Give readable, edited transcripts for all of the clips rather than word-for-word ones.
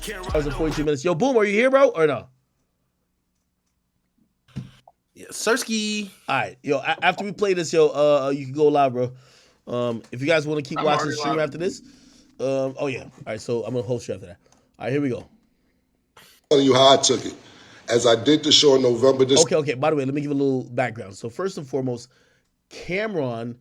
That was in 42 minutes. Yo, Boom, are you here, bro, or no? Yeah, Sirski. All right, yo. After we play this, yo, you can go live, bro. If you guys want to keep I'm watching the already stream live. after this, oh yeah. All right, so I'm gonna host you after that. All right, here we go. Telling you how I took it, as I did the show in November. Okay. By the way, let me give a little background. So first and foremost, Cameron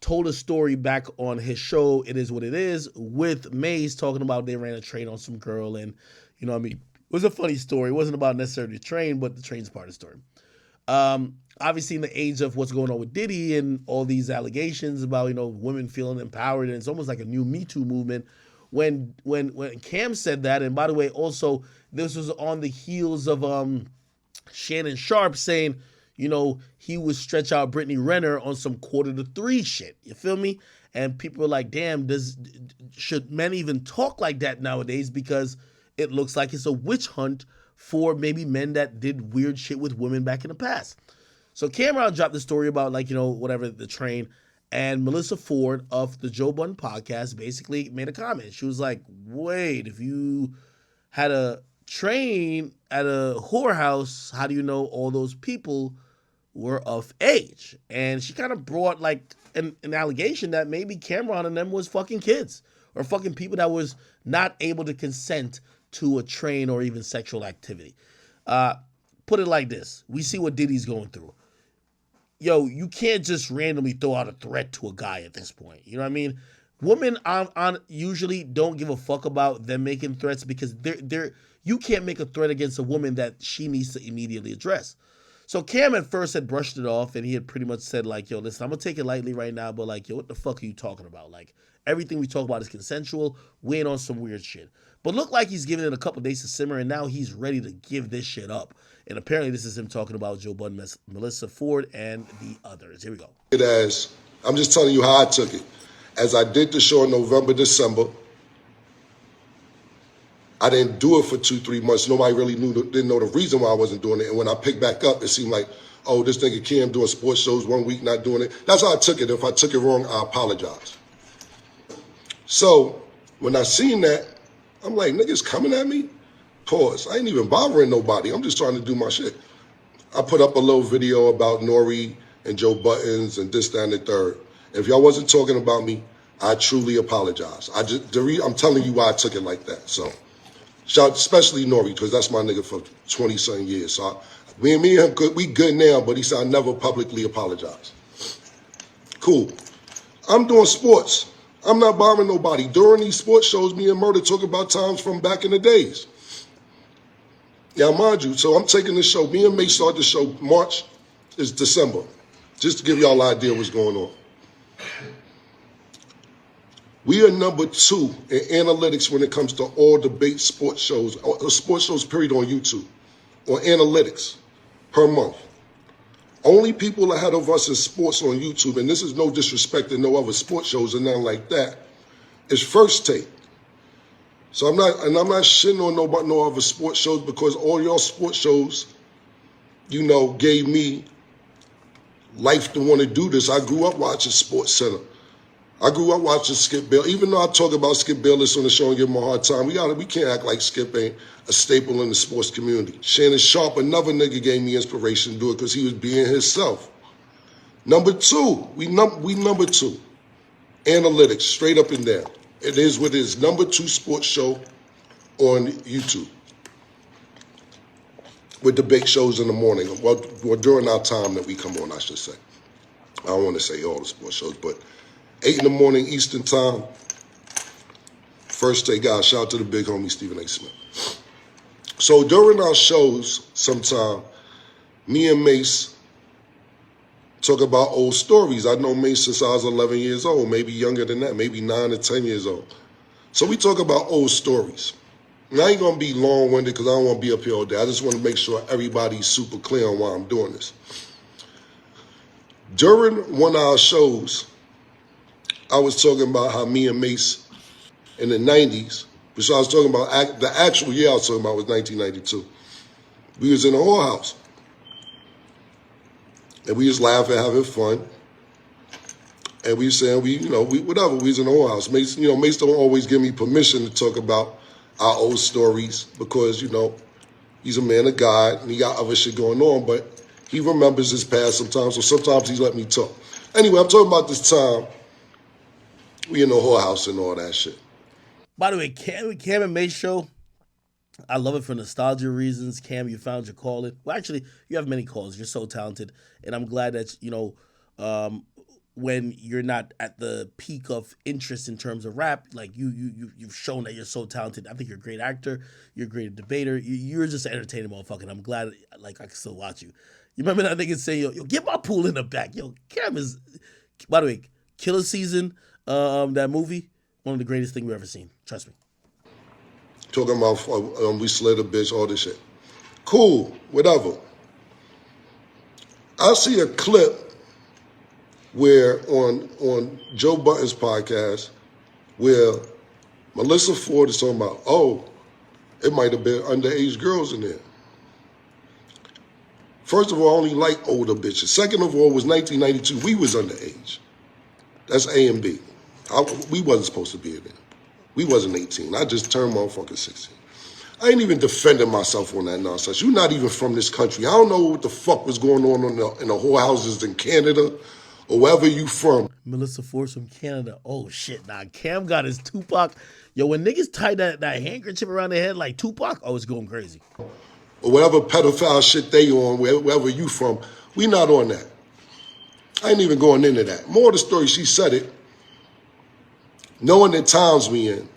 told a story back on his show, It Is What It Is, with Maze talking about they ran a train on some girl, and you know what I mean, it was a funny story. It wasn't about necessarily the train, but the train's part of the story. Obviously in the age of what's going on with Diddy and all these allegations about, you know, women feeling empowered, and it's almost like a new Me Too movement. When Cam said that, and by the way, also this was on the heels of Shannon Sharp saying, you know, he would stretch out Brittany Renner on some 2:45 shit. You feel me? And people are like, damn, should men even talk like that nowadays? Because it looks like it's a witch hunt for maybe men that did weird shit with women back in the past. So Cameron dropped the story about, like, you know, whatever, the train, and Melyssa Ford of the Joe Budden podcast basically made a comment. She was like, wait, if you had a train at a whorehouse, how do you know all those people were of age? And she kind of brought like an allegation that maybe Cameron and them was fucking kids or fucking people that was not able to consent to a train or even sexual activity. Put it like this. We see what Diddy's going through. Yo, you can't just randomly throw out a threat to a guy at this point. You know what I mean? Women on usually don't give a fuck about them making threats because you can't make a threat against a woman that she needs to immediately address. So Cam at first had brushed it off, and he had pretty much said, like, yo, listen, I'm going to take it lightly right now, but, like, yo, what the fuck are you talking about? Like, everything we talk about is consensual. We ain't on some weird shit. But looked like he's giving it a couple days to simmer, and now he's ready to give this shit up. And apparently this is him talking about Joe Budden, Melyssa Ford, and the others. Here we go. I'm just telling you how I took it. As I did the show in November, December, I didn't do it for 2-3 months. Nobody really didn't know the reason why I wasn't doing it. And when I picked back up, it seemed like, oh, this nigga Cam doing sports shows 1 week, not doing it. That's how I took it. If I took it wrong, I apologize. So when I seen that, I'm like, niggas coming at me? Pause. I ain't even bothering nobody. I'm just trying to do my shit. I put up a little video about Nori and Joe Buttons and this, that, and the third. If y'all wasn't talking about me, I truly apologize. I'm telling you why I took it like that. So, shout, especially Nori, because that's my nigga for 20-something years. So, me and him, we good now, but he said I never publicly apologize. Cool. I'm doing sports. I'm not bothering nobody. During these sports shows, me and Murder talk about times from back in the days. Yeah, mind you, so I'm taking this show. Me and May start the show March is December. Just to give y'all an idea what's going on. We are number 2 in analytics when it comes to all debate sports shows period, on YouTube, on analytics per month. Only people ahead of us in sports on YouTube, and this is no disrespect to no other sports shows or nothing like that, is First Take. So I'm not shitting on no other sports shows because all y'all sports shows, you know, gave me life to want to do this. I grew up watching Sports Center. I grew up watching Skip Bayless. Even though I talk about Skip Bayless on the show and give him a hard time, we can't act like Skip ain't a staple in the sports community. Shannon Sharp, another nigga, gave me inspiration to do it because he was being himself. Number 2, we number 2. Analytics, straight up and down. It is what it is. Number 2 sports show on YouTube. With debate shows in the morning. Well, during our time that we come on, I should say. I don't want to say all the sports shows, but 8 in the morning Eastern time. First Take guys, shout out to the big homie Stephen A. Smith. So during our shows, sometime, me and Mace talk about old stories. I know Mace since I was 11 years old, maybe younger than that, maybe 9 or 10 years old. So we talk about old stories. And I ain't going to be long-winded because I don't want to be up here all day. I just want to make sure everybody's super clear on why I'm doing this. During one of our shows, I was talking about how me and Mace in the 90s, which I was talking about, the actual year I was talking about was 1992. We was in a whorehouse. And we was laughing, having fun. And we saying we whatever, we was in the whole house. Mace, Mace don't always give me permission to talk about our old stories because, he's a man of God and he got other shit going on, but he remembers his past sometimes, so sometimes he let me talk. Anyway, I'm talking about this time we in the whole house and all that shit. By the way, Cam and Mace show, I love it for nostalgia reasons. Cam, you found your calling. Well, actually, you have many calls. You're so talented, and I'm glad that when you're not at the peak of interest in terms of rap, like you've shown that you're so talented. I think you're a great actor. You're a great debater. You're just an entertaining motherfucker. And I'm glad, like, I can still watch you. You remember that nigga saying, yo, get my pool in the back. Yo, Cam is, by the way, Killer Season, that movie, one of the greatest things we've ever seen. Trust me. Talking about we slid a bitch, all this shit. Cool, whatever. I see a clip where on Joe Budden's podcast, where Melyssa Ford is talking about, it might have been underage girls in there. First of all, I only like older bitches. Second of all, it was 1992. We was underage. That's A and B. We wasn't supposed to be in there. We wasn't 18. I just turned motherfucking 16. I ain't even defending myself on that nonsense. You're not even from this country. I don't know what the fuck was going on in the whorehouses in Canada or wherever you from. Melyssa Ford from Canada. Oh, shit. Nah, Cam got his Tupac. Yo, when niggas tie that handkerchief around their head like Tupac, it's going crazy. Or whatever pedophile shit they on, wherever you from, we not on that. I ain't even going into that. More of the story, she said it. Knowing the times we in,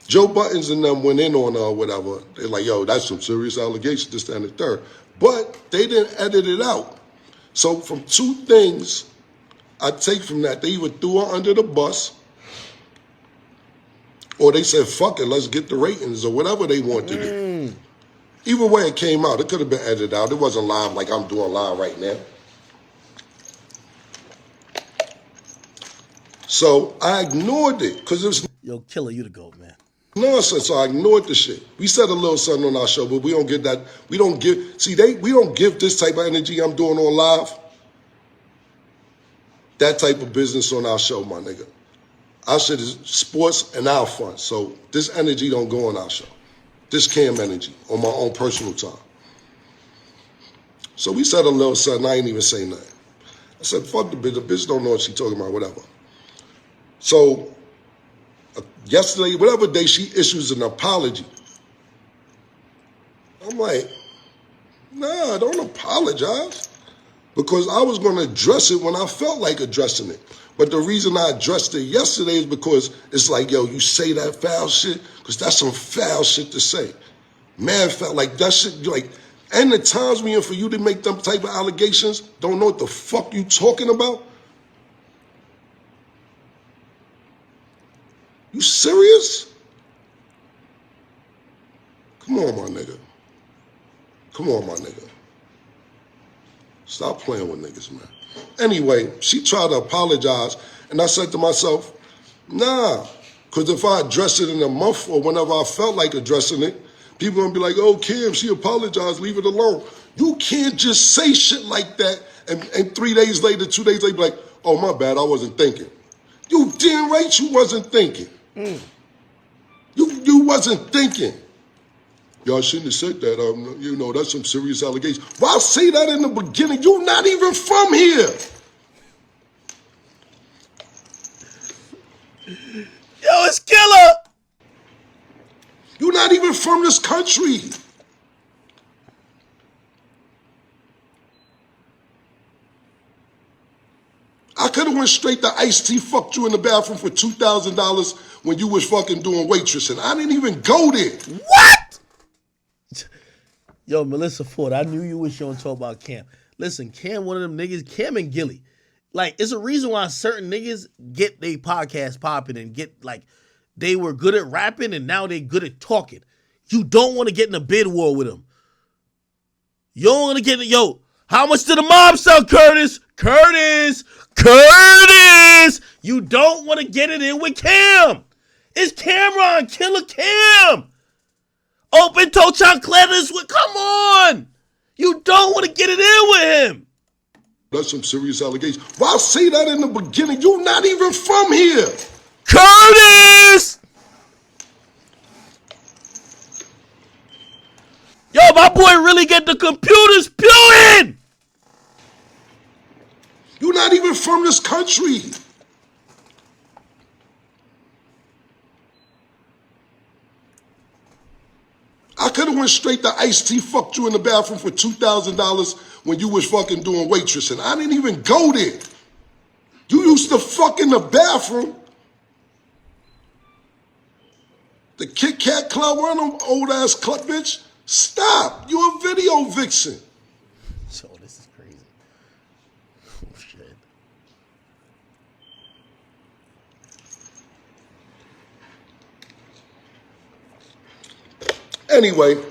Joe Buttons and them went in on whatever. They're like, yo, that's some serious allegations, this, that, and the third. But they didn't edit it out. So from two things I take from that, they either threw her under the bus or they said, fuck it, let's get the ratings or whatever they want to do. Either way it came out, it could have been edited out. It wasn't live like I'm doing live right now. So I ignored it because it was Yo, Killer, you the GOAT, man. nonsense. So I ignored the shit. We said a little something on our show, but we don't get that. We don't give this type of energy I'm doing on live. That type of business on our show, my nigga. Our shit is sports and our fun. So this energy don't go on our show. This Cam energy on my own personal time. So we said a little something. I ain't even say nothing. I said, fuck the bitch. The bitch don't know what she talking about, whatever. So yesterday, whatever day, she issues an apology. I'm like, nah, don't apologize. Because I was going to address it when I felt like addressing it. But the reason I addressed it yesterday is because it's like, yo, you say that foul shit? Because that's some foul shit to say. Man felt like that shit, like, and the times we in for you to make them type of allegations, don't know what the fuck you talking about? You serious? Come on, my nigga. Come on, my nigga. Stop playing with niggas, man. Anyway, she tried to apologize, and I said to myself, nah, because if I address it in a month or whenever I felt like addressing it, people gonna be like, oh, Kim, she apologized, leave it alone. You can't just say shit like that and 3 days later, 2 days later, be like, oh, my bad, I wasn't thinking. You damn right you wasn't thinking. You wasn't thinking. Y'all shouldn't have said that. That's some serious allegations. Why say that in the beginning? You're not even from here. Yo, it's Killer. You're not even from this country. I could have went straight to Ice-T, fucked you in the bathroom for $2,000 when you was fucking doing waitressing. I didn't even go there. What? Yo, Melyssa Ford, I knew you was showing talk about Cam. Listen, Cam, one of them niggas, Cam and Gilly. Like, it's a reason why certain niggas get their podcast popping and get, like, they were good at rapping and now they good at talking. You don't want to get in a bid war with them. You don't want to get in, yo, how much did the mob sell, Curtis? Curtis! You don't want to get it in with Cam. It's Cameron, Killer Cam. Open toe chocolates with, come on. You don't want to get it in with him. That's some serious allegations. Why say that in the beginning? You're not even from here. Curtis! Yo, my boy really get the computers pewing! You're not even from this country. I could have went straight to Ice-T, fucked you in the bathroom for $2,000 when you was fucking doing waitressing. I didn't even go there. You used to fuck in the bathroom. The Kit Kat Club, one of them old ass club bitch. Stop. You a video vixen. So this is crazy. Oh shit. Anyway,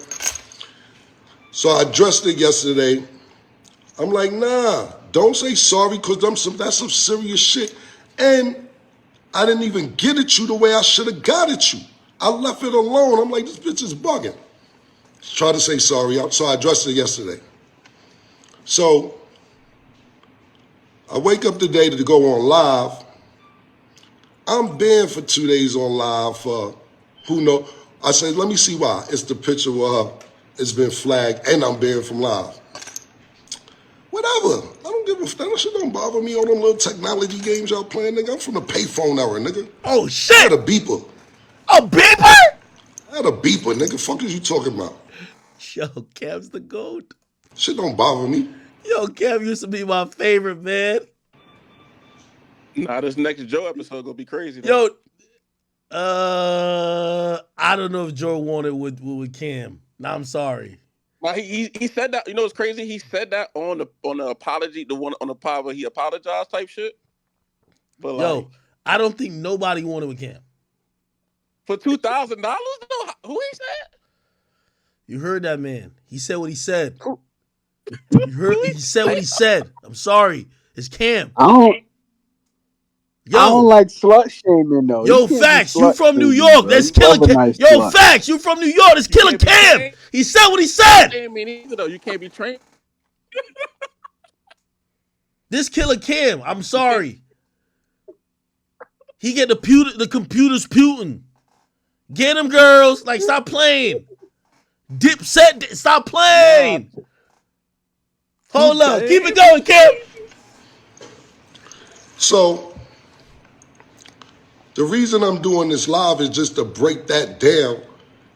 so I addressed it yesterday. I'm like, nah, don't say sorry because that's some serious shit. And I didn't even get at you the way I should have got at you. I left it alone. I'm like, this bitch is bugging. Try to say sorry. So I addressed it yesterday. So I wake up today to go on live. I'm banned for 2 days on live for who knows. I said, let me see why. It's the picture of her. It's been flagged and I'm banned from live. Whatever. I don't give a fuck. That shit don't bother me. All them little technology games y'all playing, nigga. I'm from the payphone era, nigga. Oh shit! I had a beeper. A beeper? I had a beeper, nigga. Fuck is you talking about? Yo, Cam's the GOAT. Shit don't bother me. Yo, Cam used to be my favorite, man. Nah, this next Joe episode gonna be crazy. Though. Yo, I don't know if Joe wanted with Cam. Nah, I'm sorry. Nah, he said that. You know what's crazy? He said that on the apology, the one on the pod where he apologized type shit. But Yo, I don't think nobody wanted with Cam. For $2,000, no, who he said? You heard that man. He said what he said. You heard he said what he said. I'm sorry. It's Cam. I don't like slut shaming though. Yo, facts. You from New York? Let's kill Cam. Nice Yo, slut. facts. You from New York? Let's kill Cam. He said what he said. I mean, either though. You can't be trained. This killer Cam. I'm sorry. He get the computers Putin. Get him, girls. Like, stop playing. Dipset, stop playing. Hold up. Keep it going, Cam. So the reason I'm doing this live is just to break that down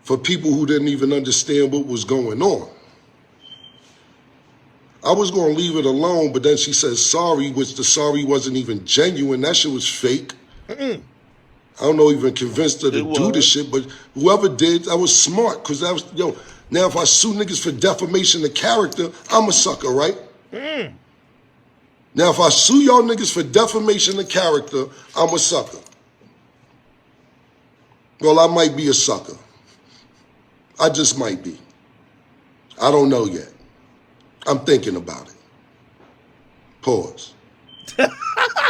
for people who didn't even understand what was going on. I was going to leave it alone, but then she said sorry, which the sorry wasn't even genuine. That shit was fake. I don't know, even convinced her to do the shit, but whoever did, I was smart, because that was, yo, now if I sue niggas for defamation of character, I'm a sucker, right? Now if I sue y'all niggas for defamation of character, I'm a sucker. Well, I might be a sucker. I just might be. I don't know yet. I'm thinking about it. Pause.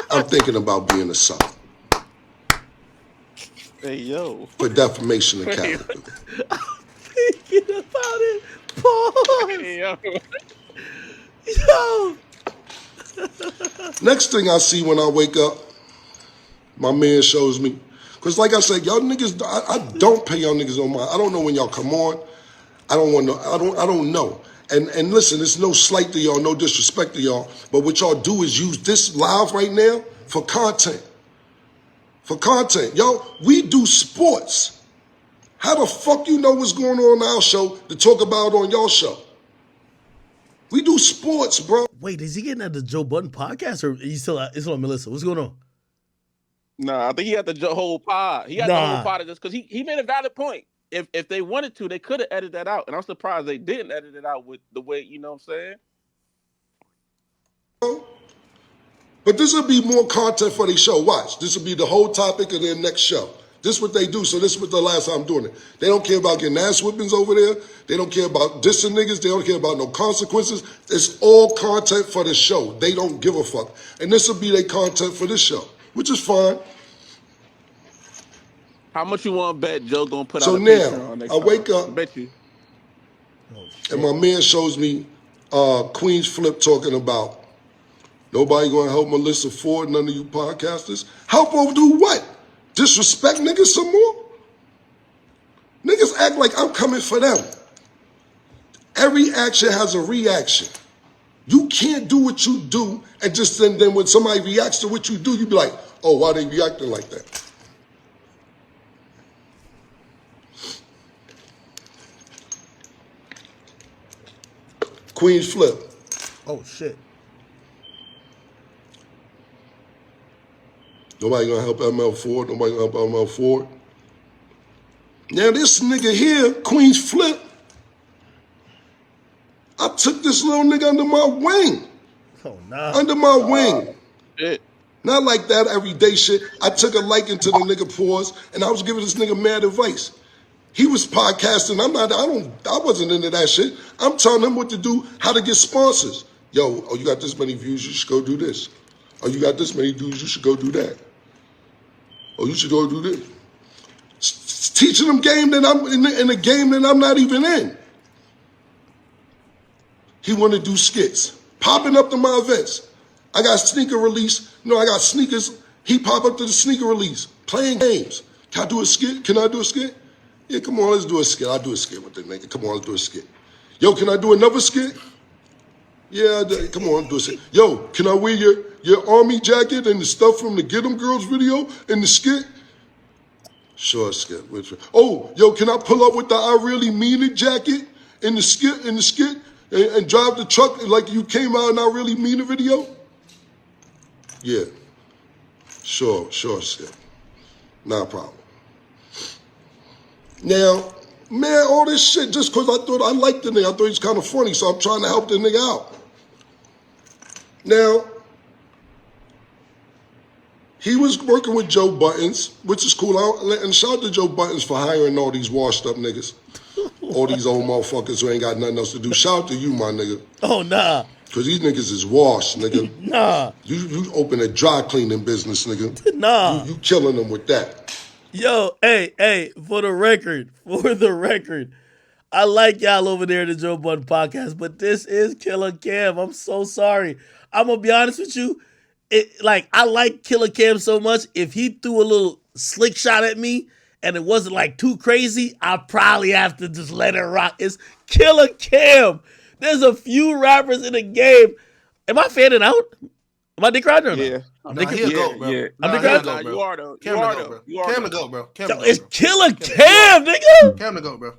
I'm thinking about being a sucker. Hey, yo. For defamation of character. I'm thinking about it. Pause. Hey, yo. Yo. Next thing I see when I wake up, my man shows me. Because like I said, y'all niggas, I don't pay y'all niggas on my, I don't know when y'all come on. I don't want to, I don't know. And listen, it's no slight to y'all, no disrespect to y'all. But what y'all do is use this live right now for content. For content. Yo, we do sports. How the fuck you know what's going on our show to talk about on y'all show? We do sports, bro. Wait, is he getting at the Joe Budden podcast or he's still it's on Melyssa? What's going on? Nah, I think he had the whole pod. He had the whole pod of this because he made a valid point. If they wanted to, they could have edited that out. And I'm surprised they didn't edit it out with the way, you know what I'm saying? But this will be more content for their show. Watch. This will be the whole topic of their next show. This is what they do. So this is what the last time I'm doing it. They don't care about getting ass whippings over there. They don't care about dissing niggas. They don't care about no consequences. It's all content for the show. They don't give a fuck. And this will be their content for this show, which is fine. How much you want to bet Joe gonna put so out a now, Patreon next I time? wake up, I bet you. and my man shows me Queenzflip talking about Nobody gonna help Melyssa Ford, none of you podcasters. Help her do what? Disrespect niggas some more? Niggas act like I'm coming for them. Every action has a reaction. You can't do what you do and just then when somebody reacts to what you do, you be like, oh, why they reacting like that? Queenzflip. Oh shit. Nobody gonna help ML Ford. Nobody gonna help ML Ford. Now this nigga here, Queenzflip, I took this little nigga under my wing. Oh nah. Under my wing. Shit. Not like that everyday shit. I took a liking to the nigga pause, and I was giving this nigga mad advice. He was podcasting. I wasn't into that shit. I'm telling him what to do, how to get sponsors. Yo, oh, you got this many views, you should go do this. Oh, you got this many views, you should go do that. Oh, you should go do this. Teaching them game that I'm in a game that I'm not even in. He want to do skits, popping up to my events. I got sneaker release. No, I got sneakers. He pop up to the sneaker release, playing games. Can I do a skit? Can I do a skit? Yeah, come on, let's do a skit. I'll do a skit with the nigga. Come on, let's do a skit. Yo, can I do another skit? Yeah, come on, do a skit. Yo, can I wear your army jacket and the stuff from the Get 'em Girls video in the skit? Sure, skit. Oh, yo, can I pull up with the I Really Mean It jacket in the skit and drive the truck like you came out and I Really Mean It video? Yeah. Sure, skit. Not a problem. Now, man, all this shit just because I thought I liked the nigga. I thought he was kind of funny, so I'm trying to help the nigga out. Now, he was working with Joe Buttons, which is cool. And shout out to Joe Buttons for hiring all these washed up niggas. All these old motherfuckers who ain't got nothing else to do. Shout out to you, my nigga. Oh nah. Because these niggas is washed, nigga. Nah. You open a dry cleaning business, nigga. Nah. You killing them with that. Yo, hey, for the record, I like y'all over there in the Joe Budden podcast, but this is Killer Cam. I'm so sorry. I'm gonna be honest with you. I like Killer Cam so much. If he threw a little slick shot at me and it wasn't like too crazy, I'd probably have to just let it rock. It's Killer Cam. There's a few rappers in the game. Am I fanning out? Am I dick riding or not? Yeah. He a goat, bro. Yeah. I'm dick Nah, riding? you are though. Cam the goat, bro. It's Killer Cam, nigga. Cam the goat, bro.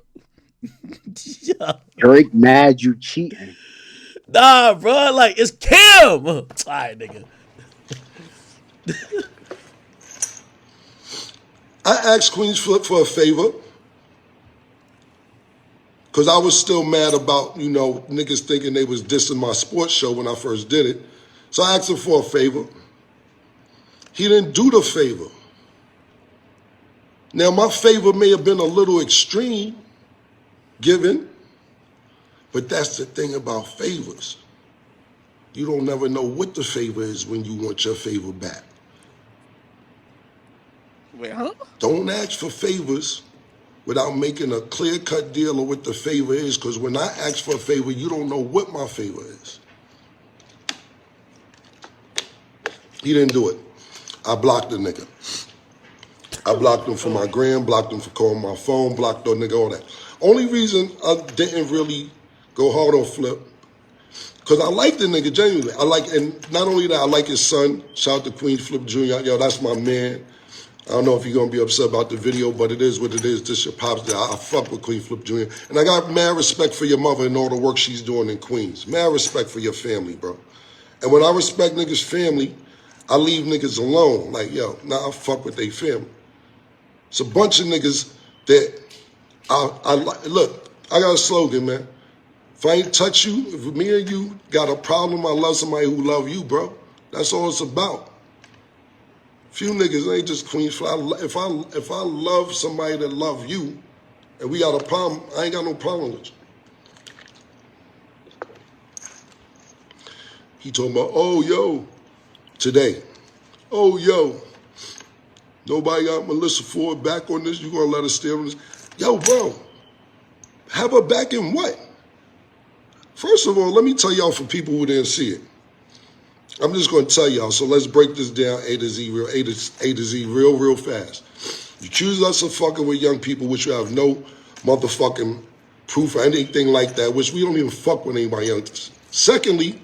Yeah. Drake mad you cheating. Nah, bro. Like, it's Cam. All right, nigga. I asked Queenzflip for a favor because I was still mad about, niggas thinking they was dissing my sports show when I first did it. So I asked him for a favor. He didn't do the favor. Now, my favor may have been a little extreme given, but that's the thing about favors. You don't never know what the favor is when you want your favor back. Wait, huh? Don't ask for favors without making a clear-cut deal of what the favor is, because when I ask for a favor, you don't know what my favor is. He didn't do it. I blocked the nigga. I blocked him for my gram, blocked him for calling my phone, blocked the nigga, all that. Only reason I didn't really go hard on Flip, because I like the nigga genuinely. And not only that, I like his son. Shout out to Queenzflip Jr. Yo, that's my man. I don't know if you're going to be upset about the video, but it is what it is. This your pops. I fuck with Queenzflip Jr. And I got mad respect for your mother and all the work she's doing in Queens. Mad respect for your family, bro. And when I respect niggas' family, I leave niggas alone. Like, yo, I fuck with their family. It's a bunch of niggas that I like. Look, I got a slogan, man. If I ain't touch you, if me and you got a problem, I love somebody who love you, bro. That's all it's about. Few niggas ain't just Queenzflip. If I love somebody that love you, and we got a problem, I ain't got no problem with you. He talking about, oh, yo, today. Oh, yo, nobody got Melyssa Ford back on this. You gonna let her stay on this? Yo, bro, have her back in what? First of all, let me tell y'all for people who didn't see it. I'm just going to tell y'all. So let's break this down A to Z real fast. You accuse us of fucking with young people, which you have no motherfucking proof or anything like that, which we don't even fuck with anybody else. Secondly,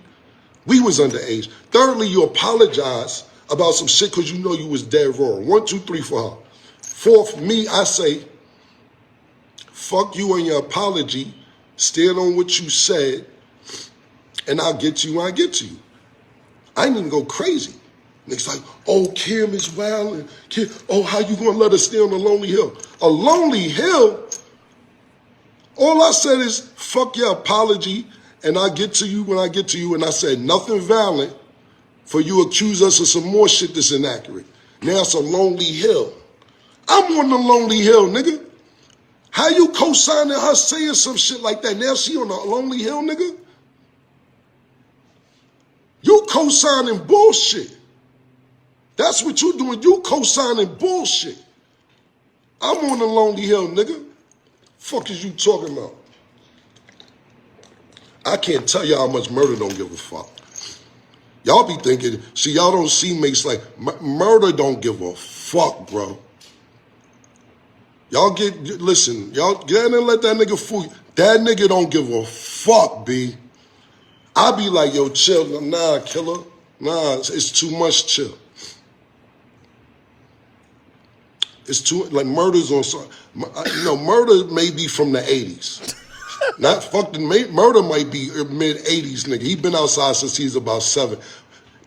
we was underage. Thirdly, you apologize about some shit because you know you was dead wrong. 1, 2, 3 for her. Fourth, me, I say, fuck you and your apology. Stand on what you said, and I'll get to you when I get to you. I didn't even go crazy. Niggas like, oh, Kim is wild. And Kim, oh, how you gonna let us stay on a lonely hill? A lonely hill? All I said is, fuck your apology, and I'll get to you when I get to you. And I said nothing violent for you accuse us of some more shit that's inaccurate. Now it's a lonely hill. I'm on the lonely hill, nigga. How you co-signing her saying some shit like that? Now she on a lonely hill, nigga? You co-signing bullshit. That's what you doing. You co-signing bullshit. I'm on the lonely hill, nigga. Fuck is you talking about? I can't tell you how much Murder don't give a fuck. Y'all be thinking, see, y'all don't see Mace like, Murder don't give a fuck, bro. Y'all listen, y'all get in and let that nigga fool you. That nigga don't give a fuck, B. I be like, yo, chill. Nah, killer. Nah, it's too much chill. It's too, like, Murder's on, you know, Murder may be from the 80s. Not fucking, Murder might be mid-80s, nigga. He been outside since he's about 7.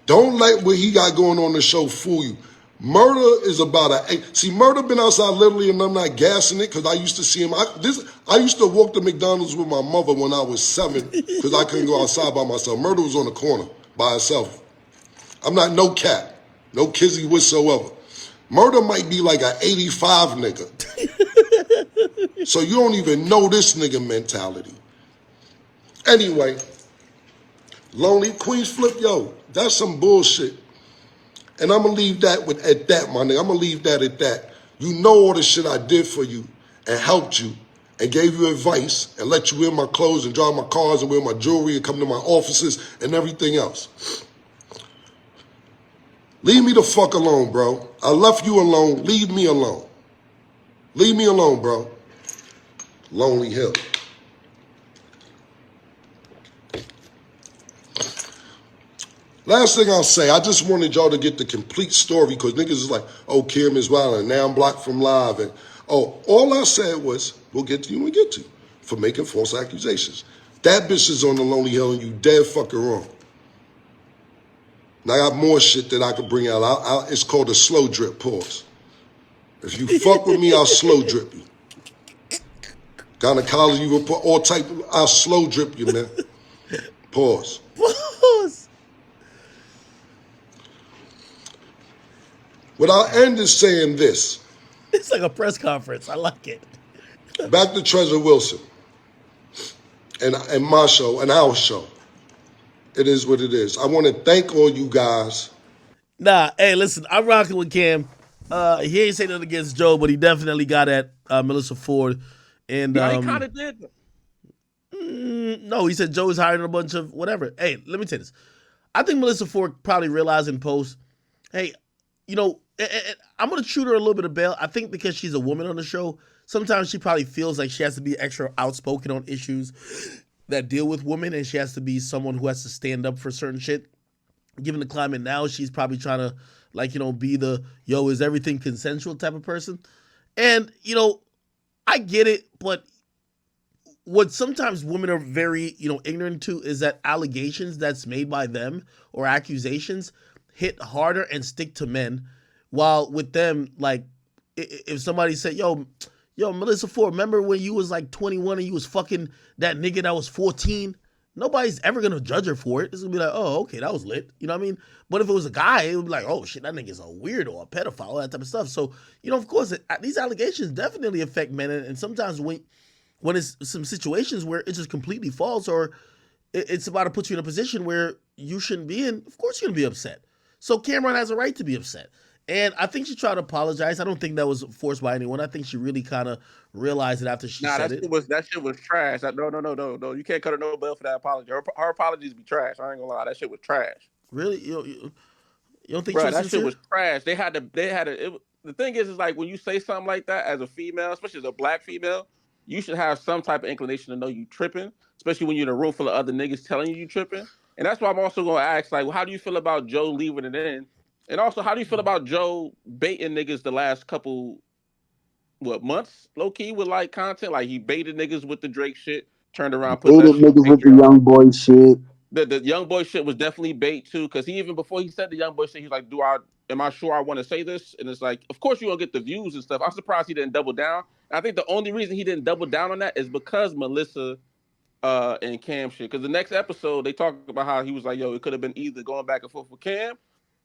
Don't let what he got going on the show fool you. Murder is about see, Murder been outside literally, and I'm not gassing it because I used to see him. I used to walk to McDonald's with my mother when I was 7 because I couldn't go outside by myself. Murder was on the corner by herself. I'm not no cat, no kizzy whatsoever. Murder might be like an 85 nigga. So you don't even know this nigga mentality. Anyway, Lonely Queenzflip, yo, that's some bullshit. And I'm going to leave that at that, my nigga. I'm going to leave that at that. You know all the shit I did for you and helped you and gave you advice and let you wear my clothes and drive my cars and wear my jewelry and come to my offices and everything else. Leave me the fuck alone, bro. I left you alone. Leave me alone. Leave me alone, bro. Lonely Hill. Last thing I'll say, I just wanted y'all to get the complete story because niggas is like, oh, Kim is wild and now I'm blocked from live. And oh, all I said was, we'll get to you when we get to you for making false accusations. That bitch is on the Lonely Hill and you dead fucking wrong. Now I got more shit that I could bring out. It's called a slow drip, pause. If you fuck with me, I'll slow drip you. Gynecology, you will put all type of, I'll slow drip you, man. Pause. Pause. What I'll end is saying this. It's like a press conference. I like it. Back to Treasure Wilson and my show and our show. It is what it is. I want to thank all you guys. Nah, hey, listen, I'm rocking with Cam. He ain't saying nothing against Joe, but he definitely got at Melyssa Ford. And yeah, he kind of did. No, he said Joe is hiring a bunch of whatever. Hey, let me tell you this. I think Melyssa Ford probably realized in post, hey, you know, I'm going to shoot her a little bit of bail. I think because she's a woman on the show, sometimes she probably feels like she has to be extra outspoken on issues that deal with women, and she has to be someone who has to stand up for certain shit. Given the climate now, she's probably trying to, like, you know, be the, yo, is everything consensual type of person. And, you know, I get it, but what sometimes women are very, you know, ignorant to is that allegations that's made by them or accusations hit harder and stick to men. While with them, like, if somebody said, yo, Melyssa Ford, remember when you was like 21 and you was fucking that nigga that was 14? Nobody's ever going to judge her for it. It's going to be like, oh, okay, that was lit. You know what I mean? But if it was a guy, it would be like, oh, shit, that nigga's a weirdo, a pedophile, all that type of stuff. So, you know, of course, these allegations definitely affect men. And sometimes when it's some situations where it's just completely false or it's about to put you in a position where you shouldn't be in, of course you're going to be upset. So Cameron has a right to be upset. And I think she tried to apologize. I don't think that was forced by anyone. I think she really kind of realized it after she said it. That shit was trash. No. You can't cut her no bail for that apology. Her apologies be trash. I ain't gonna lie. That shit was trash. Really? You don't think Bro, she was that shit sincere? was trash. The thing is like when you say something like that as a female, especially as a black female, you should have some type of inclination to know you tripping, especially when you're in a room full of other niggas telling you tripping. And that's why I'm also gonna ask, like, well, how do you feel about Joe leaving it in? And also, how do you feel about Joe baiting niggas the last couple months, low key, with like content? Like he baited niggas with the Drake shit, turned around, put that Hated shit on niggas with the Patreon. young boy shit. The young boy shit was definitely bait too, because he even before he said the young boy shit, he's like, am I sure I want to say this? And it's like, of course you gonna get the views and stuff. I'm surprised he didn't double down. And I think the only reason he didn't double down on that is because Melyssa and Cam shit. Because the next episode they talk about how he was like, yo, it could have been either going back and forth with Cam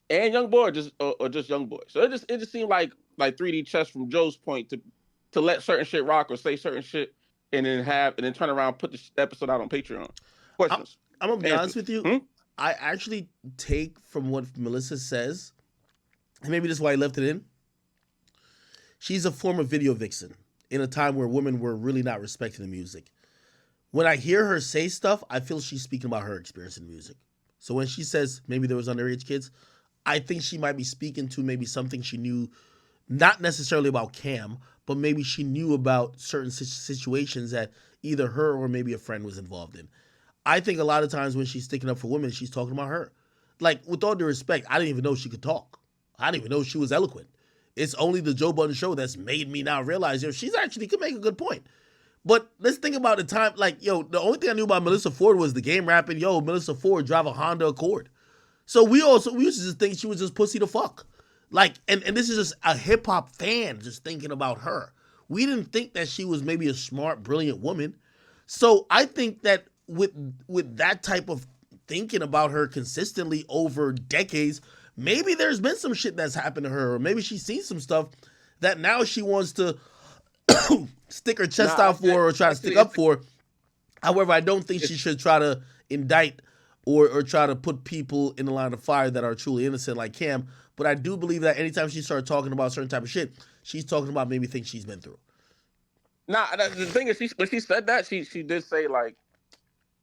and young boy, or just young boy. So it just seemed like 3D chess from Joe's point to let certain shit rock or say certain shit and then turn around and put the episode out on Patreon. Questions. I'm gonna be Answers. honest with you. I actually take from what Melyssa says, and maybe this is why I left it in. She's a former video vixen in a time where women were really not respecting the music. When I hear her say stuff, I feel she's speaking about her experience in music. So when she says maybe there was underage kids, I think she might be speaking to maybe something she knew, not necessarily about Cam, but maybe she knew about certain situations that either her or maybe a friend was involved in. I think a lot of times when she's sticking up for women, she's talking about her. Like, with all due respect, I didn't even know she could talk. I didn't even know she was eloquent. It's only the Joe Budden show that's made me now realize, she's actually could make a good point. But let's think about the time, like, the only thing I knew about Melyssa Ford was the game rapping, Melyssa Ford drive a Honda Accord. So we used to just think she was just pussy to fuck. Like, and this is just a hip hop fan just thinking about her. We didn't think that she was maybe a smart, brilliant woman. So I think that with that type of thinking about her consistently over decades, maybe there's been some shit that's happened to her, or maybe she's seen some stuff that now she wants to stick her chest out for or try to stick up for. However, I don't think she should try to indict or try to put people in the line of fire that are truly innocent like Cam. But I do believe that anytime she starts talking about certain type of shit, she's talking about maybe things she's been through. Nah, the thing is, when she said that, she did say like,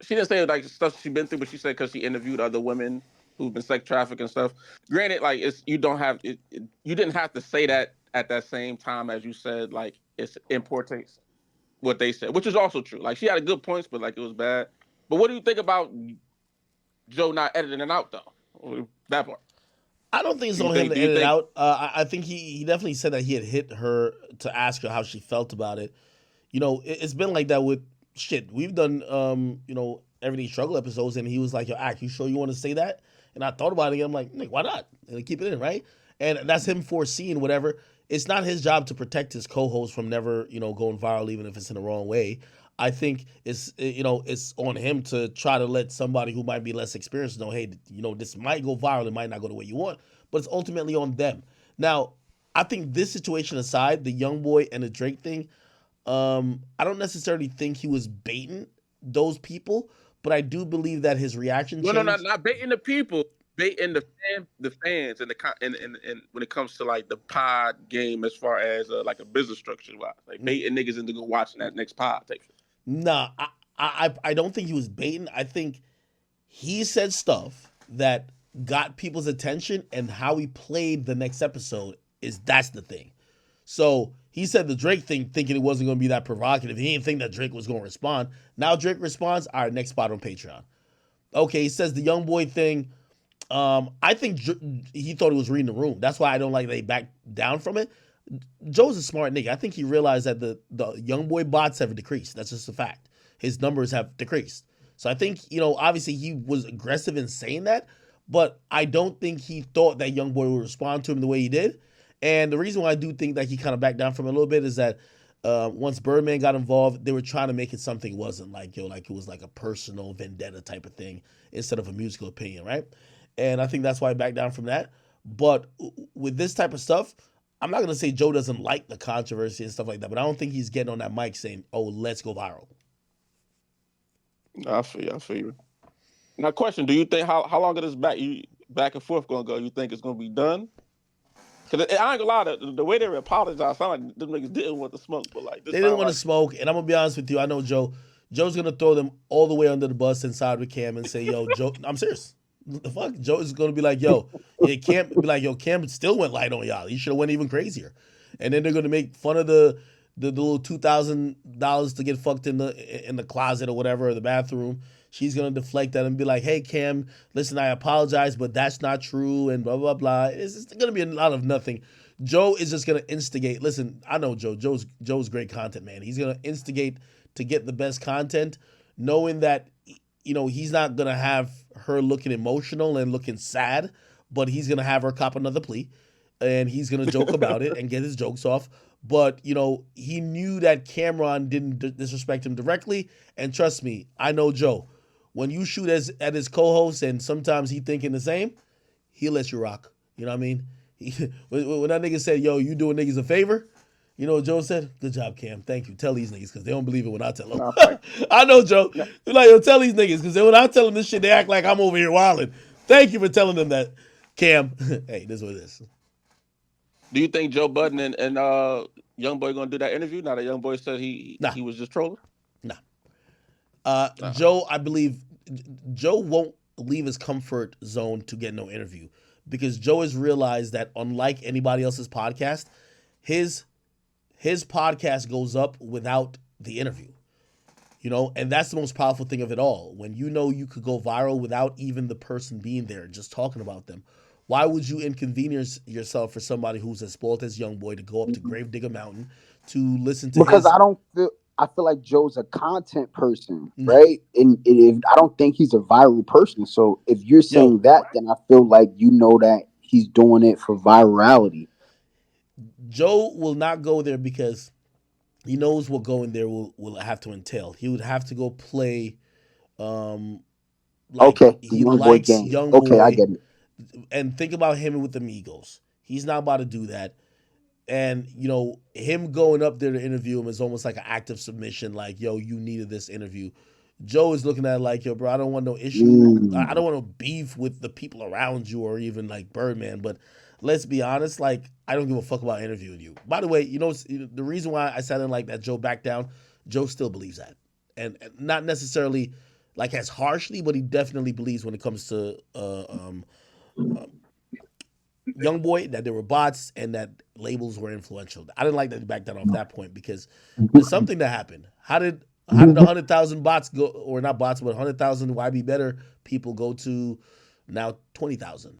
she didn't say like stuff she's been through, but she said because she interviewed other women who've been sex trafficked and stuff. Granted, like you didn't have to say that at that same time as you said like it's in poor taste what they said, which is also true. Like she had good points, but like it was bad. But what do you think about Joe not editing it out though? That part. I don't think it's on him to edit it out. I think he definitely said that he had hit her to ask her how she felt about it. It's been like that with shit. We've done, Everyday Struggle episodes, and he was like, yo, Ack, you sure you want to say that? And I thought about it, and I'm like, why not? And keep it in, right? And that's him foreseeing whatever. It's not his job to protect his co-host from never, going viral, even if it's in the wrong way. I think it's on him to try to let somebody who might be less experienced know, hey, this might go viral, it might not go the way you want, but it's ultimately on them. Now, I think this situation aside, the young boy and the Drake thing, I don't necessarily think he was baiting those people, but I do believe that his reaction changed. No, not baiting the people, baiting the fans, and when it comes to like the pod game, as far as like a business structure, like baiting niggas into go watching that next pod tape. Nah, I don't think he was baiting. I think he said stuff that got people's attention, and how he played the next episode that's the thing. So he said the Drake thing thinking it wasn't going to be that provocative. He didn't think that Drake was going to respond. Now Drake responds, all right, next spot on Patreon. Okay, he says the young boy thing. I think he thought he was reading the room. That's why I don't like that he backed down from it. Joe's a smart nigga. I think he realized that the young boy bots have decreased. That's just a fact. His numbers have decreased. So I think, obviously he was aggressive in saying that, but I don't think he thought that young boy would respond to him the way he did. And the reason why I do think that he kind of backed down from it a little bit is that once Birdman got involved, they were trying to make it something it wasn't, like it was like a personal vendetta type of thing instead of a musical opinion, right? And I think that's why I backed down from that. But with this type of stuff, I'm not going to say Joe doesn't like the controversy and stuff like that, but I don't think he's getting on that mic saying, oh, let's go viral. I feel you. Now, question, do you think, how long is this back and forth going to go? You think it's going to be done? Because I ain't gonna lie, the way they apologized, sound like them niggas didn't want to smoke, but like... They didn't want to smoke, and I'm going to be honest with you, I know Joe's going to throw them all the way under the bus inside with Cam and say, yo, Joe, I'm serious. The fuck, Joe is gonna be like, yo, it can't be like, yo, Cam still went light on y'all. He should have went even crazier. And then they're gonna make fun of the little $2,000 to get fucked in the closet or whatever, or the bathroom. She's gonna deflect that and be like, hey Cam, listen, I apologize, but that's not true, and blah blah blah. It's just gonna be a lot of nothing. Joe is just gonna instigate. Listen, I know Joe. Joe's great content, man. He's gonna instigate to get the best content, knowing that he's not gonna have her looking emotional and looking sad, but he's gonna have her cop another plea, and he's gonna joke about it and get his jokes off. But he knew that Cameron didn't disrespect him directly, and trust me, I know Joe. When you shoot at his co-host, and sometimes he thinking the same, he'll let you rock. You know what I mean? When that nigga said, "Yo, you doing niggas a favor," you know what Joe said? "Good job, Cam. Thank you. Tell these niggas because they don't believe it when I tell them." I know, Joe. You're like, yo, tell these niggas because when I tell them this shit, they act like I'm over here wilding. Thank you for telling them that, Cam. Hey, this is what it is. Do you think Joe Budden and Young Boy gonna do that interview? Now that Young Boy said he was just trolling. Nah. Joe, I believe Joe won't leave his comfort zone to get no interview because Joe has realized that unlike anybody else's podcast, his podcast goes up without the interview. And that's the most powerful thing of it all. When you could go viral without even the person being there, just talking about them. Why would you inconvenience yourself for somebody who's as spoiled as Young Boy to go up to Gravedigger Mountain to listen to because I feel like Joe's a content person, right? And if I don't think he's a viral person. So if you're saying that, then I feel like that he's doing it for virality. Joe will not go there because he knows what going there will have to entail. He would have to go play okay, he likes Young Boy. Okay, I get it. And think about him with the Migos. He's not about to do that. And, him going up there to interview him is almost like an act of submission. Like, yo, you needed this interview. Joe is looking at it like, yo, bro, I don't want no issue. I don't want no beef with the people around you or even like Birdman. But let's be honest, like, I don't give a fuck about interviewing you. By the way, the reason why I sounded like that Joe backed down, Joe still believes that. And not necessarily like as harshly, but he definitely believes when it comes to Young Boy that there were bots and that labels were influential. I didn't like that he backed that off that point because there's something that happened. How did 100,000 bots go, or not bots, but 100,000 YB Better people go to now 20,000?